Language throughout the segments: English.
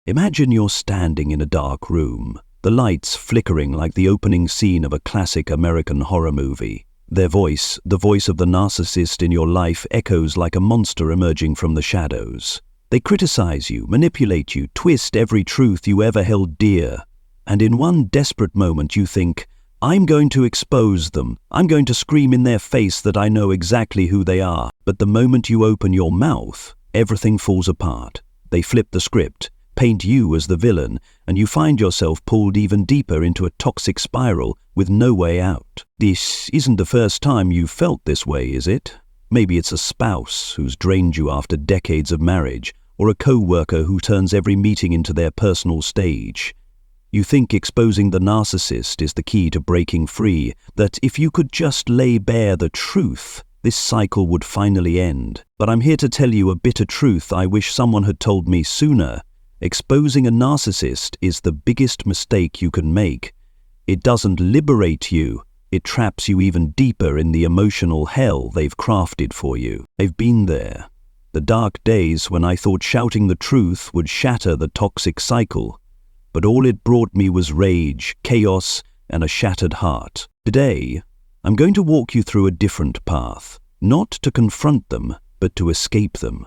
Imagine you're standing in a dark room, the lights flickering like the opening scene of a classic American horror movie. Their voice, the voice of the narcissist in your life, echoes like a monster emerging from the shadows. They criticize you, manipulate you, twist every truth you ever held dear. And in one desperate moment you think, I'm going to expose them. I'm going to scream in their face that I know exactly who they are. But the moment you open your mouth, everything falls apart. They flip the script, paint you as the villain, and you find yourself pulled even deeper into a toxic spiral with no way out. This isn't the first time you've felt this way, is it? Maybe it's a spouse who's drained you after decades of marriage, or a co-worker who turns every meeting into their personal stage. You think exposing the narcissist is the key to breaking free, that if you could just lay bare the truth, this cycle would finally end. But I'm here to tell you a bitter truth I wish someone had told me sooner. Exposing a narcissist is the biggest mistake you can make. It doesn't liberate you, it traps you even deeper in the emotional hell they've crafted for you. They've been there. The dark days when I thought shouting the truth would shatter the toxic cycle. But all it brought me was rage, chaos, and a shattered heart. Today, I'm going to walk you through a different path, not to confront them, but to escape them.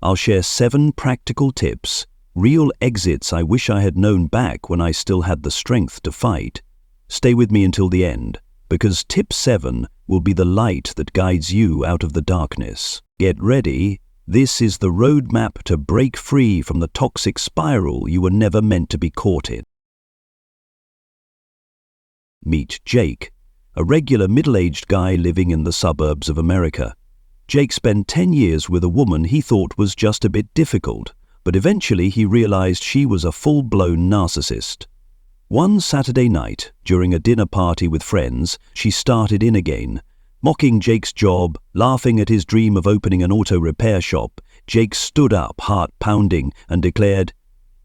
I'll share 7 practical tips, real exits I wish I had known back when I still had the strength to fight. Stay with me until the end, because tip 7 will be the light that guides you out of the darkness. Get ready. This is the roadmap to break free from the toxic spiral you were never meant to be caught in. Meet Jake, a regular middle-aged guy living in the suburbs of America. Jake spent 10 years with a woman he thought was just a bit difficult, but eventually he realized she was a full-blown narcissist. One Saturday night, during a dinner party with friends, she started in again. Mocking Jake's job, laughing at his dream of opening an auto repair shop, Jake stood up, heart pounding, and declared,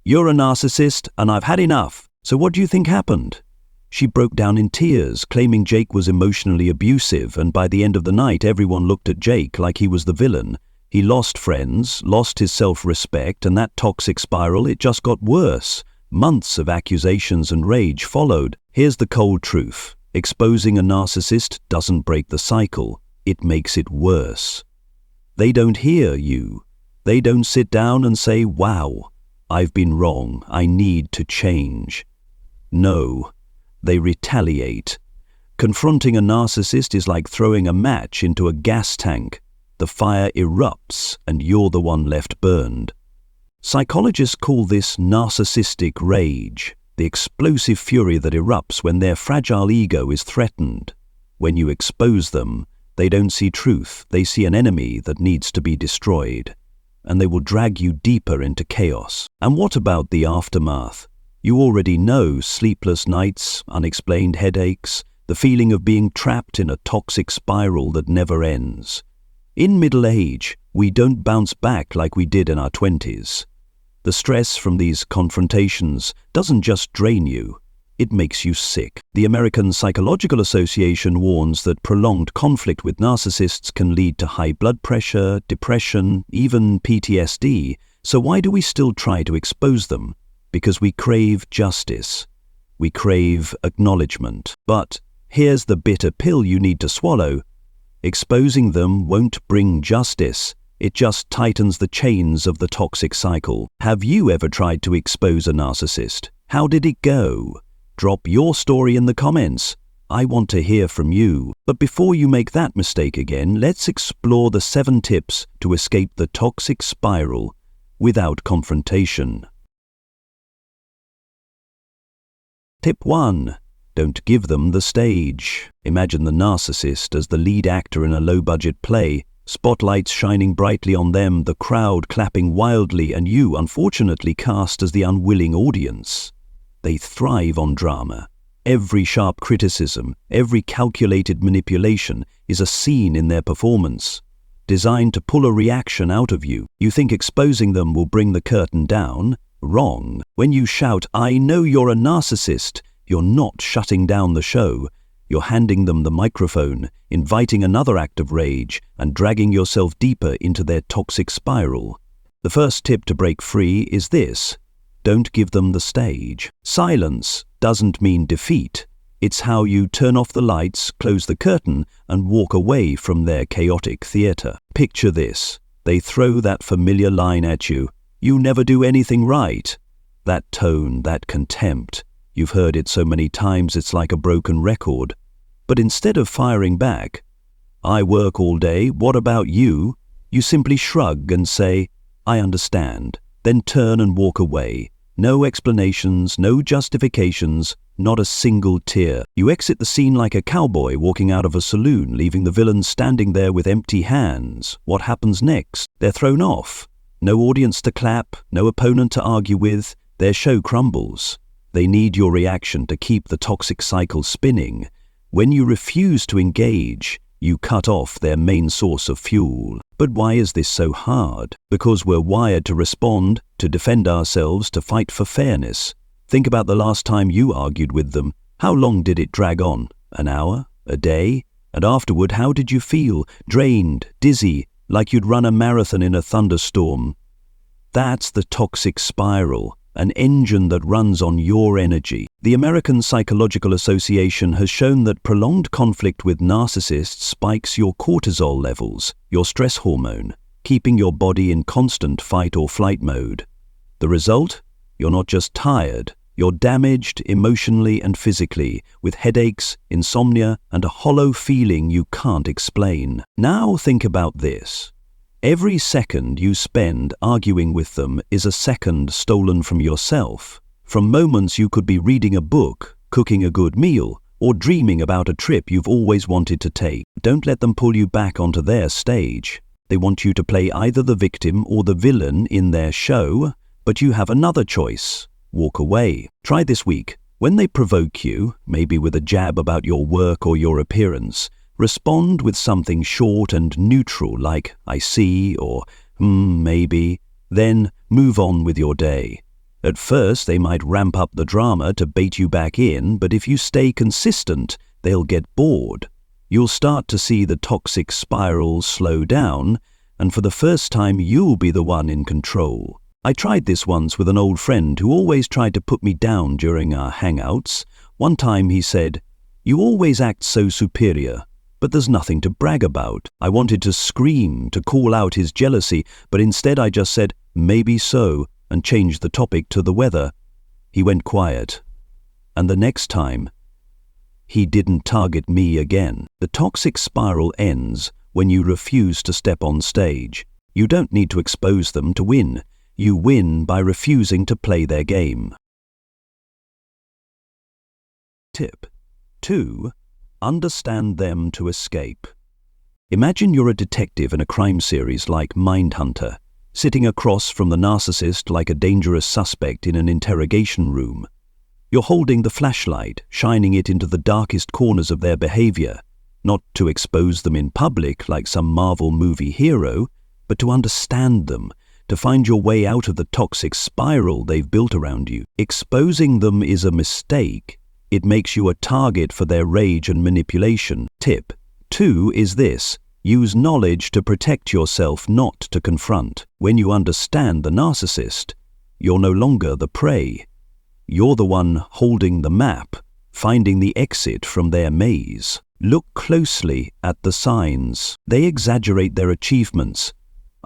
"You're a narcissist, and I've had enough. So what do you think happened?" She broke down in tears, claiming Jake was emotionally abusive, and by the end of the night everyone looked at Jake like he was the villain. He lost friends, lost his self-respect, and that toxic spiral, it just got worse. Months of accusations and rage followed. Here's the cold truth. Exposing a narcissist doesn't break the cycle, it makes it worse. They don't hear you. They don't sit down and say, "Wow, I've been wrong, I need to change." No, they retaliate. Confronting a narcissist is like throwing a match into a gas tank. The fire erupts and you're the one left burned. Psychologists call this narcissistic rage, the explosive fury that erupts when their fragile ego is threatened. When you expose them, they don't see truth, they see an enemy that needs to be destroyed. And they will drag you deeper into chaos. And what about the aftermath? You already know sleepless nights, unexplained headaches, the feeling of being trapped in a toxic spiral that never ends. In middle age, we don't bounce back like we did in our 20s. The stress from these confrontations doesn't just drain you, it makes you sick. The American Psychological Association warns that prolonged conflict with narcissists can lead to high blood pressure, depression, even PTSD. So why do we still try to expose them? Because we crave justice. We crave acknowledgement. But here's the bitter pill you need to swallow. Exposing them won't bring justice. It just tightens the chains of the toxic cycle. Have you ever tried to expose a narcissist? How did it go? Drop your story in the comments. I want to hear from you. But before you make that mistake again, let's explore the 7 tips to escape the toxic spiral without confrontation. Tip 1. Don't give them the stage. Imagine the narcissist as the lead actor in a low-budget play. Spotlights shining brightly on them, the crowd clapping wildly, and you, unfortunately, cast as the unwilling audience. They thrive on drama. Every sharp criticism, every calculated manipulation is a scene in their performance, designed to pull a reaction out of you. You think exposing them will bring the curtain down? Wrong. When you shout, "I know you're a narcissist," you're not shutting down the show. You're handing them the microphone, inviting another act of rage, and dragging yourself deeper into their toxic spiral. The first tip to break free is this. don't give them the stage. Silence doesn't mean defeat. It's how you turn off the lights, close the curtain, and walk away from their chaotic theater. Picture this. They throw that familiar line at you. You never do anything right. That tone, that contempt. You've heard it so many times it's like a broken record. But instead of firing back, I work all day, what about you? You simply shrug and say, I understand, then turn and walk away. No explanations, no justifications, not a single tear. You exit the scene like a cowboy walking out of a saloon, leaving the villain standing there with empty hands. What happens next? They're thrown off. No audience to clap, no opponent to argue with. Their show crumbles. They need your reaction to keep the toxic cycle spinning. When you refuse to engage, you cut off their main source of fuel. But why is this so hard? Because we're wired to respond, to defend ourselves, to fight for fairness. Think about the last time you argued with them. How long did it drag on? An hour? A day? And afterward, how did you feel? Drained, dizzy, like you'd run a marathon in a thunderstorm. That's the toxic spiral, an engine that runs on your energy. The American Psychological Association has shown that prolonged conflict with narcissists spikes your cortisol levels, your stress hormone, keeping your body in constant fight or flight mode. The result? You're not just tired, you're damaged emotionally and physically, with headaches, insomnia, and a hollow feeling you can't explain. Now think about this. Every second you spend arguing with them is a second stolen from yourself. From moments you could be reading a book, cooking a good meal, or dreaming about a trip you've always wanted to take. Don't let them pull you back onto their stage. They want you to play either the victim or the villain in their show, but you have another choice. Walk away. Try this week. When they provoke you, maybe with a jab about your work or your appearance, respond with something short and neutral like, I see, or maybe. Then move on with your day. At first, they might ramp up the drama to bait you back in, but if you stay consistent, they'll get bored. You'll start to see the toxic spiral slow down, and for the first time, you'll be the one in control. I tried this once with an old friend who always tried to put me down during our hangouts. One time he said, "You always act so superior, but there's nothing to brag about." I wanted to scream, to call out his jealousy, but instead I just said, "Maybe so," and changed the topic to the weather. He went quiet. And the next time, he didn't target me again. The toxic spiral ends when you refuse to step on stage. You don't need to expose them to win. You win by refusing to play their game. Tip 2. Understand them to escape. Imagine you're a detective in a crime series like Mindhunter, sitting across from the narcissist like a dangerous suspect in an interrogation room. You're holding the flashlight, shining it into the darkest corners of their behavior, not to expose them in public like some Marvel movie hero, but to understand them, to find your way out of the toxic spiral they've built around you. Exposing them is a mistake. It makes you a target for their rage and manipulation. Tip 2 is this: use knowledge to protect yourself, not to confront. When you understand the narcissist, you're no longer the prey. You're the one holding the map, finding the exit from their maze. Look closely at the signs. They exaggerate their achievements.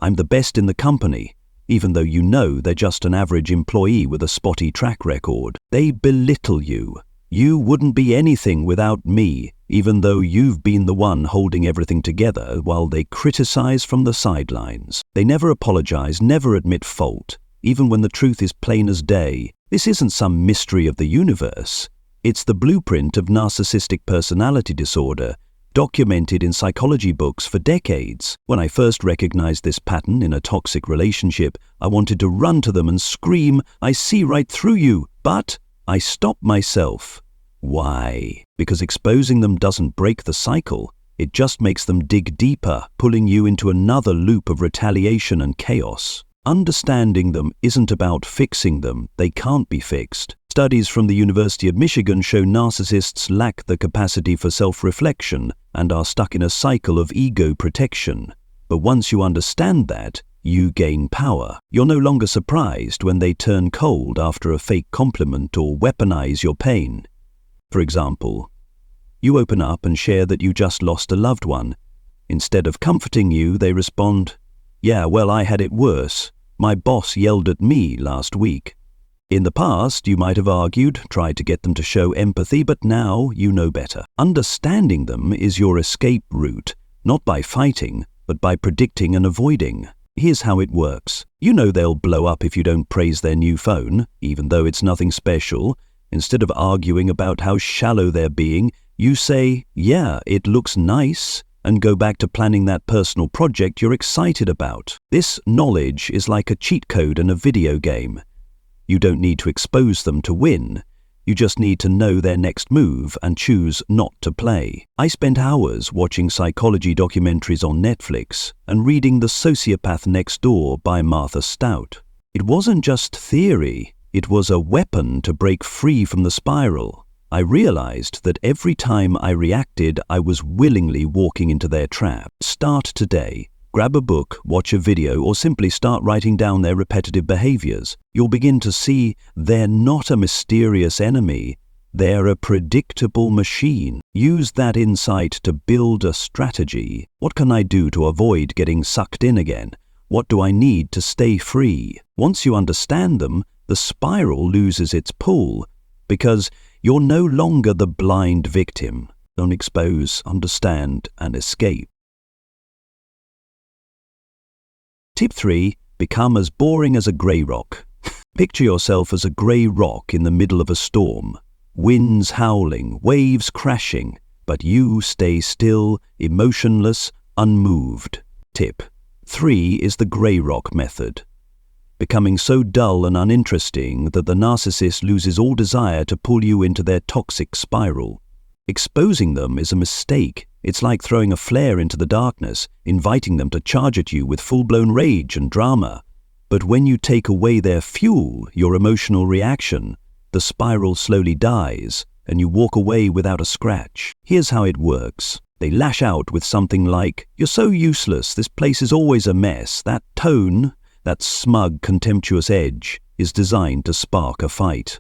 I'm the best in the company, even though you know they're just an average employee with a spotty track record. They belittle you. You wouldn't be anything without me, even though you've been the one holding everything together, while they criticize from the sidelines. They never apologize, never admit fault, even when the truth is plain as day. This isn't some mystery of the universe. It's the blueprint of narcissistic personality disorder, documented in psychology books for decades. When I first recognized this pattern in a toxic relationship, I wanted to run to them and scream, "I see right through you," but I stopped myself. Why? Because exposing them doesn't break the cycle. It just makes them dig deeper, pulling you into another loop of retaliation and chaos. Understanding them isn't about fixing them. They can't be fixed. Studies from the University of Michigan show narcissists lack the capacity for self-reflection and are stuck in a cycle of ego protection. But once you understand that, you gain power. You're no longer surprised when they turn cold after a fake compliment or weaponize your pain. For example, you open up and share that you just lost a loved one. Instead of comforting you, they respond, "Yeah, well, I had it worse. My boss yelled at me last week." In the past, you might have argued, tried to get them to show empathy, but now you know better. Understanding them is your escape route, not by fighting, but by predicting and avoiding. Here's how it works. You know they'll blow up if you don't praise their new phone, even though it's nothing special. Instead of arguing about how shallow they're being, you say, "Yeah, it looks nice," and go back to planning that personal project you're excited about. This knowledge is like a cheat code in a video game. You don't need to expose them to win. You just need to know their next move and choose not to play. I spent hours watching psychology documentaries on Netflix and reading The Sociopath Next Door by Martha Stout. It wasn't just theory, it was a weapon to break free from the spiral. I realized that every time I reacted, I was willingly walking into their trap. Start today. Grab a book, watch a video, or simply start writing down their repetitive behaviors. You'll begin to see they're not a mysterious enemy. They're a predictable machine. Use that insight to build a strategy. What can I do to avoid getting sucked in again? What do I need to stay free? Once you understand them, the spiral loses its pull, because you're no longer the blind victim. Don't expose, understand, and escape. Tip 3. Become as boring as a grey rock. Picture yourself as a grey rock in the middle of a storm. Winds howling, waves crashing, but you stay still, emotionless, unmoved. Tip 3 is the grey rock method. Becoming so dull and uninteresting that the narcissist loses all desire to pull you into their toxic spiral. Exposing them is a mistake. It's like throwing a flare into the darkness, inviting them to charge at you with full-blown rage and drama. But when you take away their fuel, your emotional reaction, the spiral slowly dies, and you walk away without a scratch. Here's how it works. They lash out with something like, "You're so useless, this place is always a mess." That tone, that smug, contemptuous edge, is designed to spark a fight.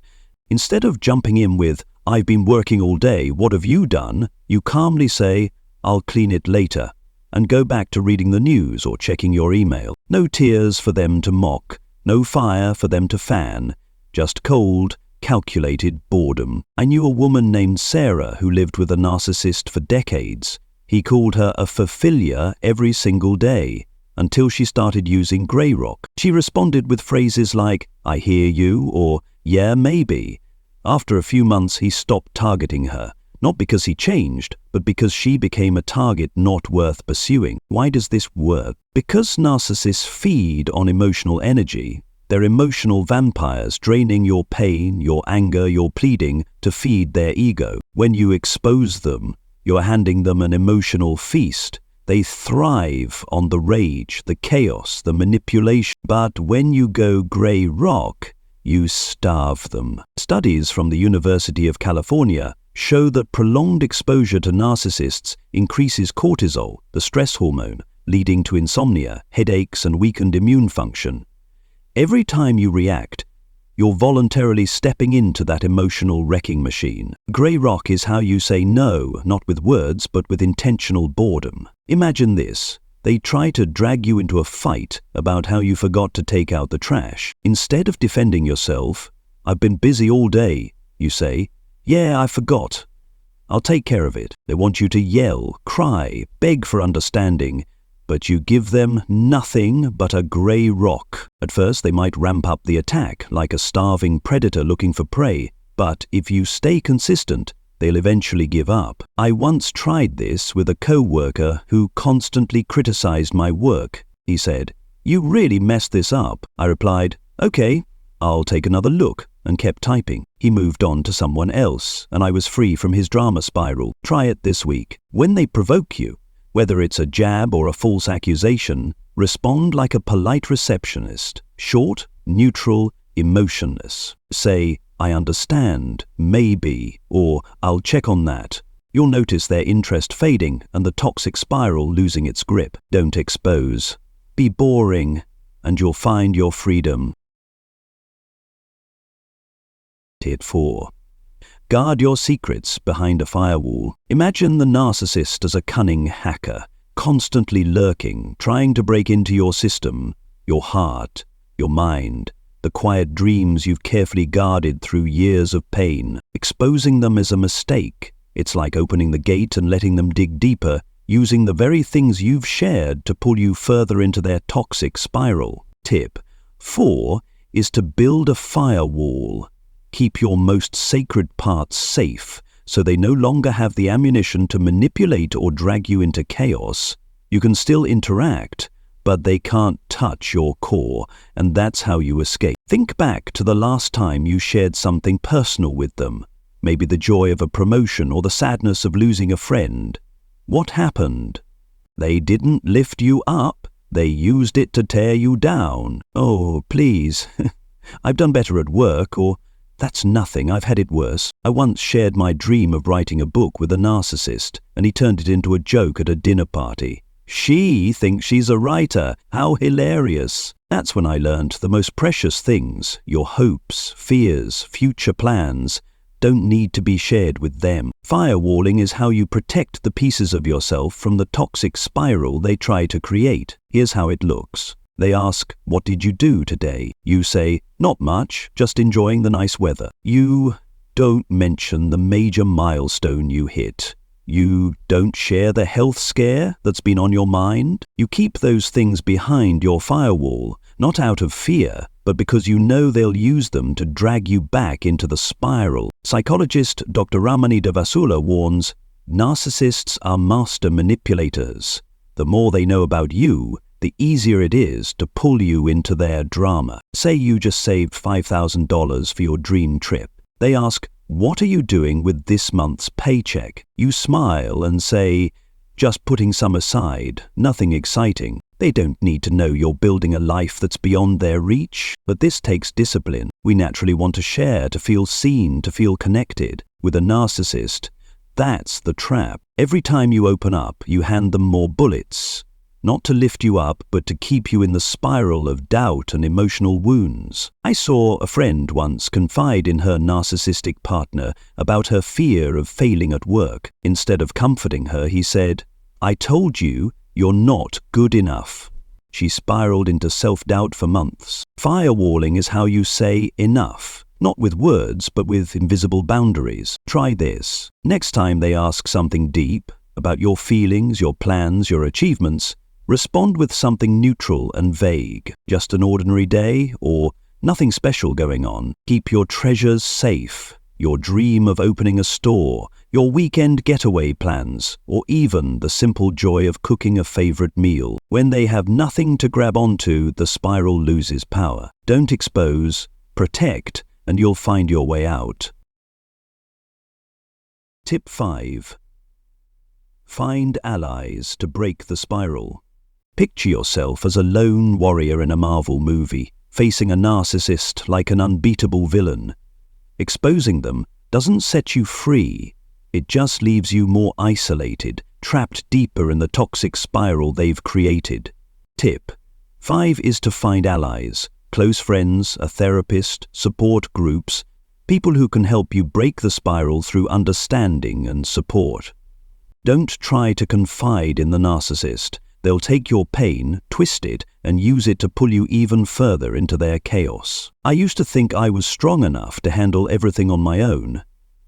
Instead of jumping in with, "I've been working all day, what have you done?" you calmly say, "I'll clean it later," and go back to reading the news or checking your email. No tears for them to mock, no fire for them to fan, just cold, calculated boredom. I knew a woman named Sarah who lived with a narcissist for decades. He called her a fulfiller every single day, until she started using grey rock. She responded with phrases like, "I hear you," or "Yeah, maybe." After a few months, he stopped targeting her, not because he changed, but because she became a target not worth pursuing. Why does this work? Because narcissists feed on emotional energy. They're emotional vampires, draining your pain, your anger, your pleading to feed their ego. When you expose them, you're handing them an emotional feast. They thrive on the rage, the chaos, the manipulation. But when you go grey rock, you starve them. Studies from the University of California show that prolonged exposure to narcissists increases cortisol, the stress hormone, leading to insomnia, headaches, and weakened immune function. Every time you react, you're voluntarily stepping into that emotional wrecking machine. Grey rock is how you say no, not with words, but with intentional boredom. Imagine this. They try to drag you into a fight about how you forgot to take out the trash. Instead of defending yourself, "I've been busy all day," you say, "Yeah, I forgot. I'll take care of it." They want you to yell, cry, beg for understanding, but you give them nothing but a grey rock. At first, they might ramp up the attack like a starving predator looking for prey, but if you stay consistent, they'll eventually give up. I once tried this with a co-worker who constantly criticized my work. He said, "You really messed this up." I replied, "Okay, I'll take another look," and kept typing. He moved on to someone else, and I was free from his drama spiral. Try it this week. When they provoke you, whether it's a jab or a false accusation, respond like a polite receptionist. Short, neutral, emotionless. Say, "I understand, maybe," or "I'll check on that." You'll notice their interest fading and the toxic spiral losing its grip. Don't expose. Be boring. and you'll find your freedom. Tip 4. Guard your secrets behind a firewall. Imagine the narcissist as a cunning hacker, constantly lurking, trying to break into your system, your heart, your mind, the quiet dreams you've carefully guarded through years of pain. Exposing them is a mistake. It's like opening the gate and letting them dig deeper, using the very things you've shared to pull you further into their toxic spiral. Tip 4 is to build a firewall. Keep your most sacred parts safe so they no longer have the ammunition to manipulate or drag you into chaos. You can still interact, but they can't touch your core, and that's how you escape. Think back to the last time you shared something personal with them, maybe the joy of a promotion or the sadness of losing a friend. What happened? They didn't lift you up, they used it to tear you down. Oh, please. I've done better at work, or that's nothing, I've had it worse. I once shared my dream of writing a book with a narcissist, and he turned it into a joke at a dinner party. She thinks she's a writer. How hilarious. That's when I learned the most precious things, your hopes, fears, future plans, don't need to be shared with them. Firewalling is how you protect the pieces of yourself from the toxic spiral they try to create. Here's how it looks. They ask, "What did you do today?" You say, "Not much, just enjoying the nice weather." You don't mention the major milestone you hit. You don't share the health scare that's been on your mind. You keep those things behind your firewall, not out of fear, but because you know they'll use them to drag you back into the spiral. Psychologist Dr. Ramani Devasula warns, narcissists are master manipulators. The more they know about you, the easier it is to pull you into their drama. Say you just saved $5,000 for your dream trip. They ask, "What are you doing with this month's paycheck?" You smile and say, "Just putting some aside, nothing exciting." They don't need to know you're building a life that's beyond their reach, but this takes discipline. We naturally want to share, to feel seen, to feel connected. With a narcissist, that's the trap. Every time you open up, you hand them more bullets. Not to lift you up, but to keep you in the spiral of doubt and emotional wounds. I saw a friend once confide in her narcissistic partner about her fear of failing at work. Instead of comforting her, he said, "I told you, you're not good enough." She spiraled into self-doubt for months. Firewalling is how you say enough, not with words, but with invisible boundaries. Try this. Next time they ask something deep, about your feelings, your plans, your achievements, respond with something neutral and vague. Just an ordinary day, or nothing special going on. Keep your treasures safe. Your dream of opening a store, your weekend getaway plans, or even the simple joy of cooking a favorite meal. When they have nothing to grab onto, the spiral loses power. Don't expose, protect, and you'll find your way out. Tip 5. Find allies to break the spiral. Picture yourself as a lone warrior in a Marvel movie, facing a narcissist like an unbeatable villain. Exposing them doesn't set you free. It just leaves you more isolated, trapped deeper in the toxic spiral they've created. Tip 5 is to find allies, close friends, a therapist, support groups, people who can help you break the spiral through understanding and support. Don't try to confide in the narcissist. They'll take your pain, twist it, and use it to pull you even further into their chaos. I used to think I was strong enough to handle everything on my own.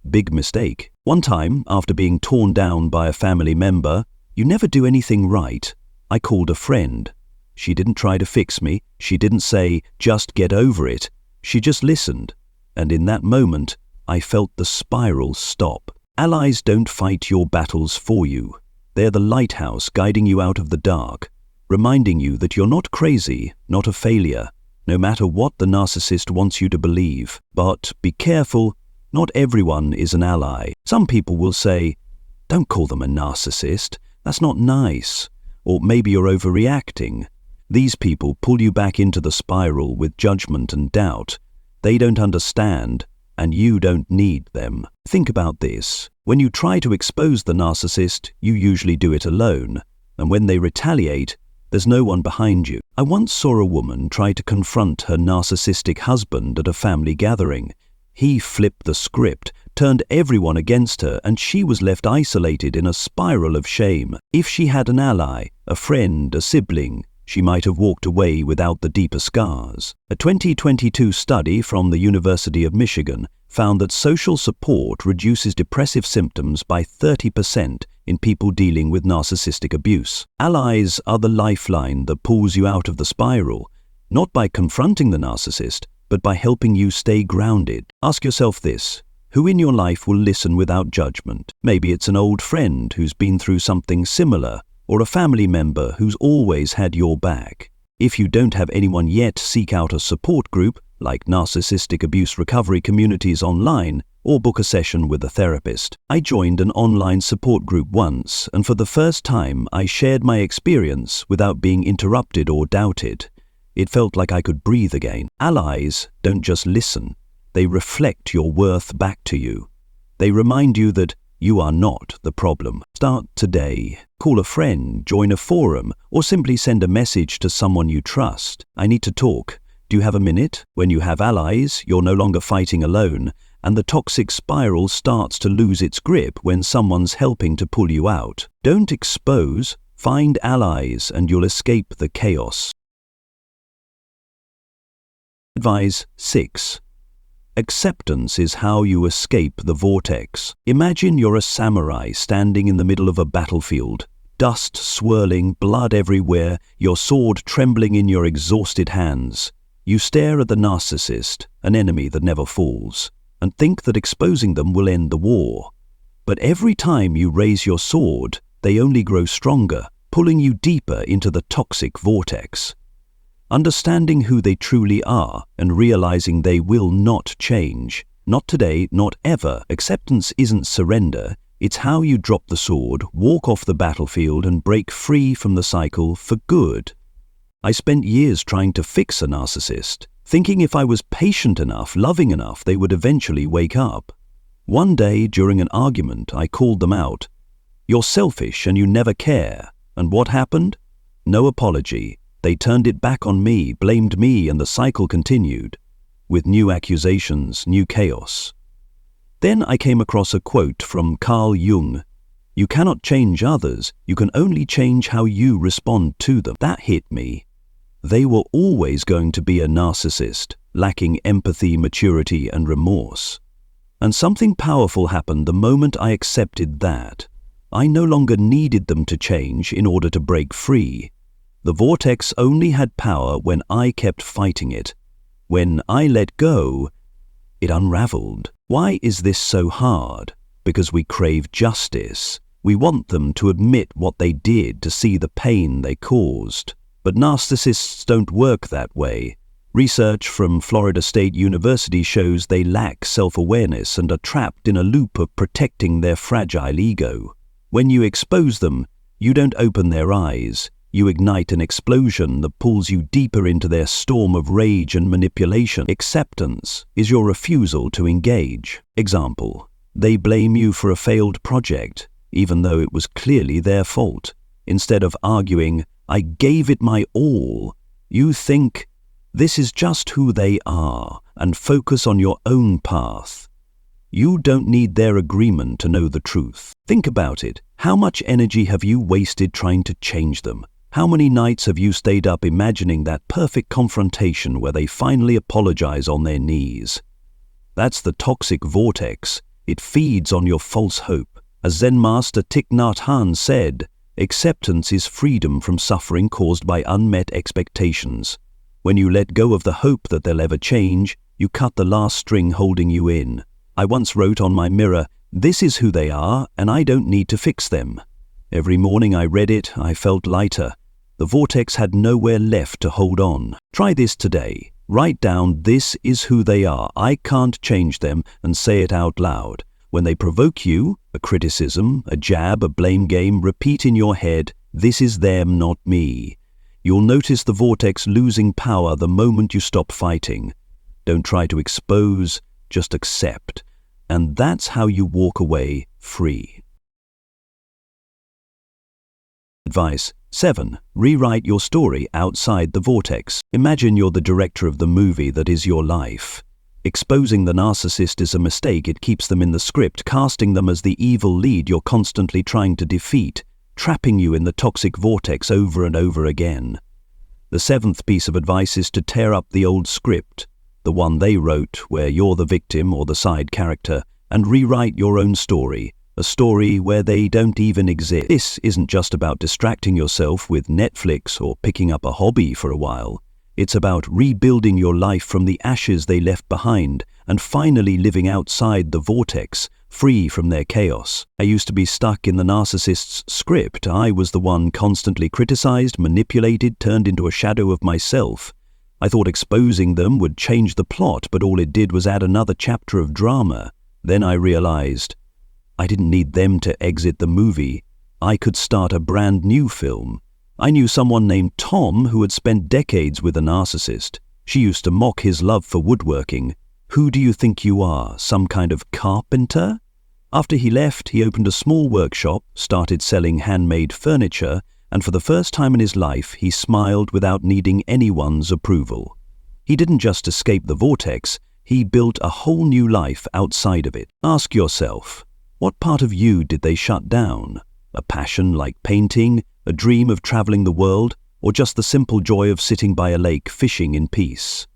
Big mistake. One time, after being torn down by a family member, you never do anything right, I called a friend. She didn't try to fix me. She didn't say, "Just get over it." She just listened. And in that moment, I felt the spiral stop. Allies don't fight your battles for you. They're the lighthouse guiding you out of the dark, reminding you that you're not crazy, not a failure, no matter what the narcissist wants you to believe. But be careful, not everyone is an ally. Some people will say, "Don't call them a narcissist, that's not nice," or "Maybe you're overreacting." These people pull you back into the spiral with judgment and doubt. They don't understand, and you don't need them. Think about this. When you try to expose the narcissist, you usually do it alone, and when they retaliate, There's no one behind you. I once saw a woman try to confront her narcissistic husband at a family gathering. He flipped the script, turned everyone against her, and she was left isolated in a spiral of shame. If she had an ally, a friend, a sibling, she might have walked away without the deeper scars. A 2022 study from the University of Michigan found that social support reduces depressive symptoms by 30% in people dealing with narcissistic abuse. Allies are the lifeline that pulls you out of the spiral, not by confronting the narcissist, but by helping you stay grounded. Ask yourself this: who in your life will listen without judgment? Maybe it's an old friend who's been through something similar, or a family member who's always had your back. If you don't have anyone yet, seek out a support group like narcissistic abuse recovery communities online, or book a session with a therapist. I joined an online support group once, and for the first time I shared my experience without being interrupted or doubted. It felt like I could breathe again. Allies don't just listen, they reflect your worth back to you. They remind you that you are not the problem. Start today. Call a friend, join a forum, or simply send a message to someone you trust. I need to talk. Do you have a minute? When you have allies, you're no longer fighting alone, and the toxic spiral starts to lose its grip when someone's helping to pull you out. Don't expose, find allies, and you'll escape the chaos. Advice 6. Acceptance is how you escape the vortex. Imagine you're a samurai standing in the middle of a battlefield, dust swirling, blood everywhere, your sword trembling in your exhausted hands. You stare at the narcissist, an enemy that never falls, and think that exposing them will end the war. But every time you raise your sword, they only grow stronger, pulling you deeper into the toxic vortex. Understanding who they truly are and realizing they will not change. Not today, not ever. Acceptance isn't surrender. It's how you drop the sword, walk off the battlefield, and break free from the cycle for good. I spent years trying to fix a narcissist, thinking if I was patient enough, loving enough, they would eventually wake up. One day, during an argument, I called them out. "You're selfish and you never care." And what happened? No apology. They turned it back on me, blamed me, and the cycle continued. With new accusations, new chaos. Then I came across a quote from Carl Jung. "You cannot change others, you can only change how you respond to them." That hit me. They were always going to be a narcissist, lacking empathy, maturity, and remorse. And something powerful happened the moment I accepted that. I no longer needed them to change in order to break free. The vortex only had power when I kept fighting it. When I let go, it unraveled. Why is this so hard? Because we crave justice. We want them to admit what they did, to see the pain they caused. But narcissists don't work that way. Research from Florida State University shows they lack self-awareness and are trapped in a loop of protecting their fragile ego. When you expose them, you don't open their eyes. You ignite an explosion that pulls you deeper into their storm of rage and manipulation. Acceptance is your refusal to engage. Example: they blame you for a failed project, even though it was clearly their fault. Instead of arguing, "I gave it my all," you think, "This is just who they are," and focus on your own path. You don't need their agreement to know the truth. Think about it. How much energy have you wasted trying to change them? How many nights have you stayed up imagining that perfect confrontation where they finally apologize on their knees? That's the toxic vortex. It feeds on your false hope. As Zen master Thich Nhat Hanh said, acceptance is freedom from suffering caused by unmet expectations. When you let go of the hope that they'll ever change, you cut the last string holding you in. I once wrote on my mirror, "This is who they are, and I don't need to fix them." Every morning I read it, I felt lighter. The vortex had nowhere left to hold on. Try this today. Write down, "This is who they are. I can't change them," and say it out loud. When they provoke you, a criticism, a jab, a blame game, repeat in your head, "This is them, not me." You'll notice the vortex losing power the moment you stop fighting. Don't try to expose, just accept. And that's how you walk away free. Advice 7. Rewrite your story outside the vortex. Imagine you're the director of the movie that is your life. Exposing the narcissist is a mistake. It keeps them in the script, casting them as the evil lead you're constantly trying to defeat, trapping you in the toxic vortex over and over again. The 7th piece of advice is to tear up the old script, the one they wrote where you're the victim or the side character, and rewrite your own story, a story where they don't even exist. This isn't just about distracting yourself with Netflix or picking up a hobby for a while. It's about rebuilding your life from the ashes they left behind and finally living outside the vortex, free from their chaos. I used to be stuck in the narcissist's script. I was the one constantly criticized, manipulated, turned into a shadow of myself. I thought exposing them would change the plot, but all it did was add another chapter of drama. Then I realized I didn't need them to exit the movie. I could start a brand new film. I knew someone named Tom who had spent decades with a narcissist. She used to mock his love for woodworking. "Who do you think you are, some kind of carpenter?" After he left, he opened a small workshop, started selling handmade furniture, and for the first time in his life, he smiled without needing anyone's approval. He didn't just escape the vortex, he built a whole new life outside of it. Ask yourself, what part of you did they shut down? A passion like painting, a dream of traveling the world, or just the simple joy of sitting by a lake fishing in peace?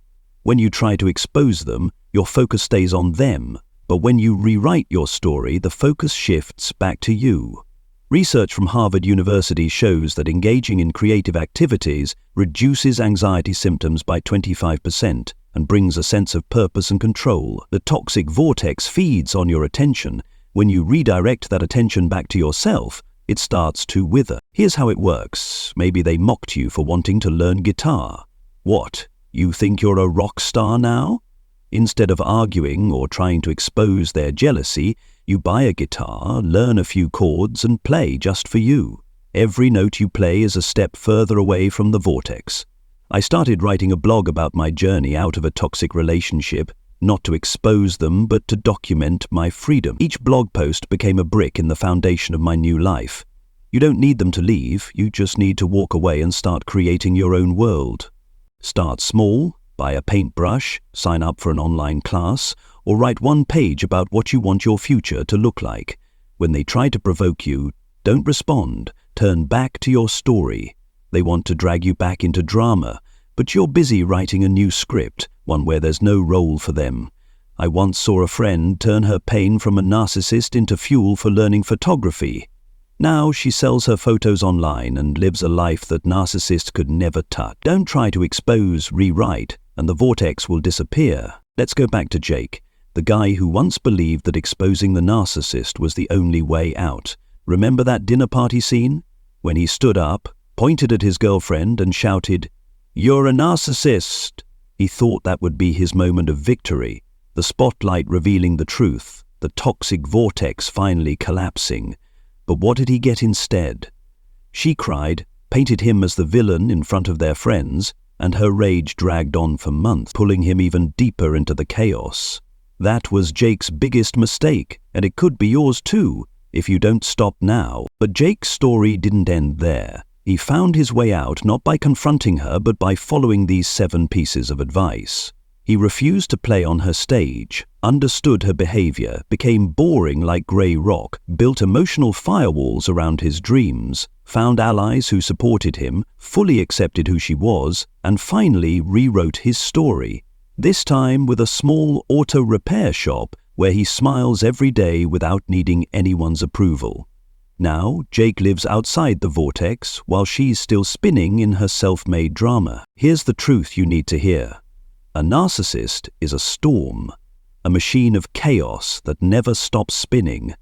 When you try to expose them, your focus stays on them, but when you rewrite your story, the focus shifts back to you. Research from Harvard University shows that engaging in creative activities reduces anxiety symptoms by 25% and brings a sense of purpose and control. The toxic vortex feeds on your attention. When you redirect that attention back to yourself, it starts to wither. Here's how it works. Maybe they mocked you for wanting to learn guitar. What? You think you're a rock star now? Instead of arguing or trying to expose their jealousy, you buy a guitar, learn a few chords, and play just for you. Every note you play is a step further away from the vortex. I started writing a blog about my journey out of a toxic relationship, not to expose them, but to document my freedom. Each blog post became a brick in the foundation of my new life. You don't need them to leave, you just need to walk away and start creating your own world. Start small, buy a paintbrush, sign up for an online class, or write one page about what you want your future to look like. When they try to provoke you, don't respond, turn back to your story. They want to drag you back into drama, but you're busy writing a new script, one where there's no role for them. I once saw a friend turn her pain from a narcissist into fuel for learning photography. Now she sells her photos online and lives a life that narcissists could never touch. Don't try to expose, rewrite, and the vortex will disappear. Let's go back to Jake, the guy who once believed that exposing the narcissist was the only way out. Remember that dinner party scene? When he stood up, pointed at his girlfriend and shouted, "You're a narcissist!" He thought that would be his moment of victory, the spotlight revealing the truth, the toxic vortex finally collapsing. But what did he get instead? She cried, painted him as the villain in front of their friends, and her rage dragged on for months, pulling him even deeper into the chaos. That was Jake's biggest mistake, and it could be yours too, if you don't stop now. But Jake's story didn't end there. He found his way out not by confronting her, but by following these 7 pieces of advice. He refused to play on her stage, understood her behavior, became boring like grey rock, built emotional firewalls around his dreams, found allies who supported him, fully accepted who she was, and finally rewrote his story. This time with a small auto repair shop where he smiles every day without needing anyone's approval. Now, Jake lives outside the vortex while she's still spinning in her self-made drama. Here's the truth you need to hear. A narcissist is a storm, a machine of chaos that never stops spinning.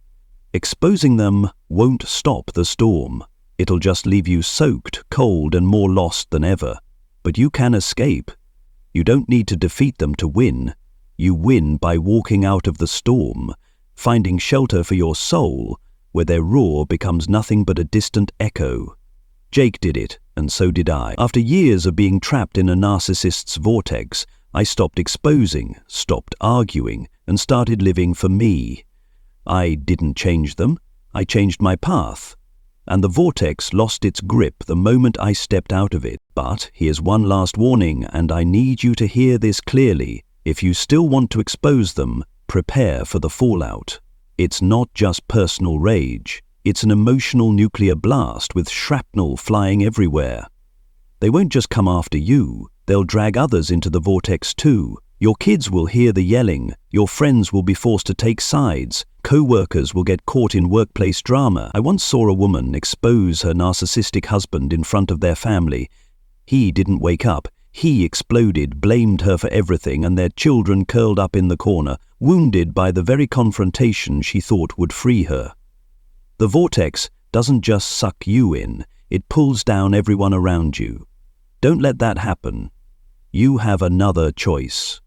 Exposing them won't stop the storm. It'll just leave you soaked, cold, and more lost than ever. But you can escape. You don't need to defeat them to win. You win by walking out of the storm, finding shelter for your soul, where their roar becomes nothing but a distant echo. Jake did it, and so did I. After years of being trapped in a narcissist's vortex, I stopped exposing, stopped arguing, and started living for me. I didn't change them. I changed my path. and the vortex lost its grip the moment I stepped out of it. But here's one last warning, and I need you to hear this clearly. If you still want to expose them, prepare for the fallout. It's not just personal rage. It's an emotional nuclear blast with shrapnel flying everywhere. They won't just come after you, they'll drag others into the vortex too. Your kids will hear the yelling, your friends will be forced to take sides, co-workers will get caught in workplace drama. I once saw a woman expose her narcissistic husband in front of their family. He didn't wake up. He exploded, blamed her for everything, and their children curled up in the corner, wounded by the very confrontation she thought would free her. The vortex doesn't just suck you in, it pulls down everyone around you. Don't let that happen. You have another choice.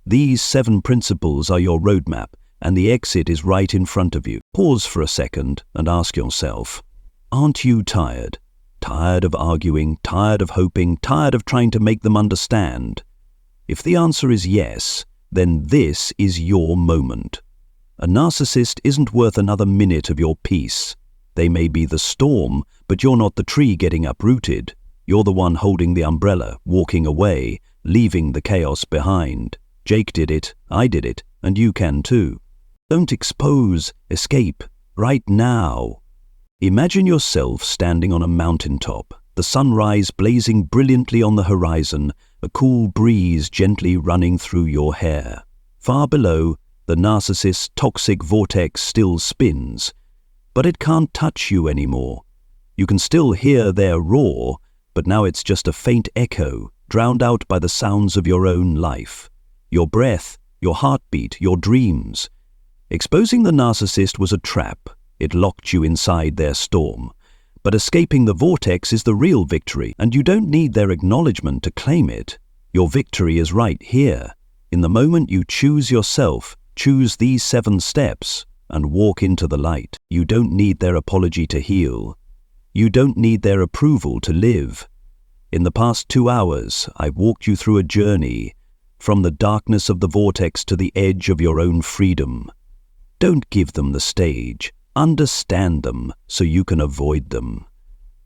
These 7 principles are your roadmap, and the exit is right in front of you. Pause for a second and ask yourself, aren't you tired? Tired of arguing, tired of hoping, tired of trying to make them understand? If the answer is yes, then this is your moment. A narcissist isn't worth another minute of your peace. They may be the storm, but you're not the tree getting uprooted. You're the one holding the umbrella, walking away, leaving the chaos behind. Jake did it, I did it, and you can too. Don't expose, escape, right now. Imagine yourself standing on a mountaintop, the sunrise blazing brilliantly on the horizon, a cool breeze gently running through your hair. Far below, the narcissist's toxic vortex still spins, but it can't touch you anymore. You can still hear their roar, but now it's just a faint echo, drowned out by the sounds of your own life. Your breath, your heartbeat, your dreams. Exposing the narcissist was a trap. It locked you inside their storm. But escaping the vortex is the real victory, and you don't need their acknowledgement to claim it. Your victory is right here. In the moment you choose yourself, choose these 7 steps, and walk into the light. You don't need their apology to heal. You don't need their approval to live. In the past 2 hours, I've walked you through a journey, from the darkness of the vortex to the edge of your own freedom. Don't give them the stage. Understand them so you can avoid them.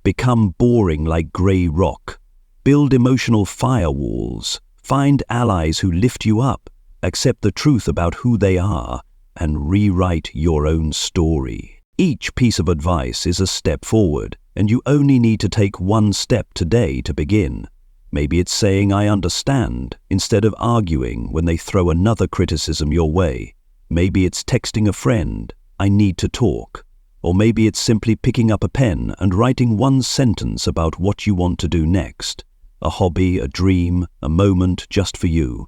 Become boring like grey rock. Build emotional firewalls. Find allies who lift you up. Accept the truth about who they are, and rewrite your own story. Each piece of advice is a step forward, and you only need to take 1 step today to begin. Maybe it's saying I understand instead of arguing when they throw another criticism your way. Maybe it's texting a friend, I need to talk. Or maybe it's simply picking up a pen and writing 1 sentence about what you want to do next. A hobby, a dream, a moment just for you.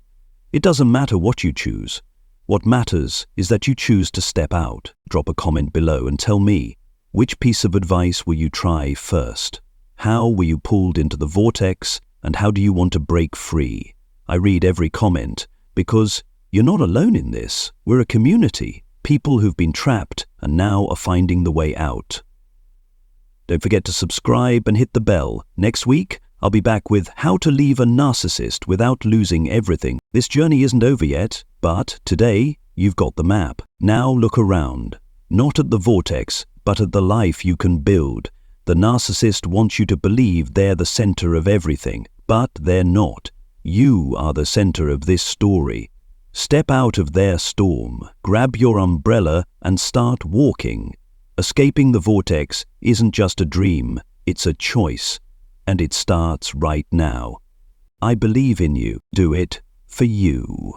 It doesn't matter what you choose. What matters is that you choose to step out. Drop a comment below and tell me, which piece of advice will you try first? How were you pulled into the vortex, and how do you want to break free? I read every comment because you're not alone in this. We're a community, people who've been trapped and now are finding the way out. Don't forget to subscribe and hit the bell. Next week, I'll be back with how to leave a narcissist without losing everything. This journey isn't over yet, but today you've got the map. Now look around, not at the vortex, but at the life you can build. The narcissist wants you to believe they're the center of everything, but they're not. You are the center of this story. Step out of their storm, grab your umbrella and start walking. Escaping the vortex isn't just a dream, it's a choice. And it starts right now. I believe in you. Do it for you.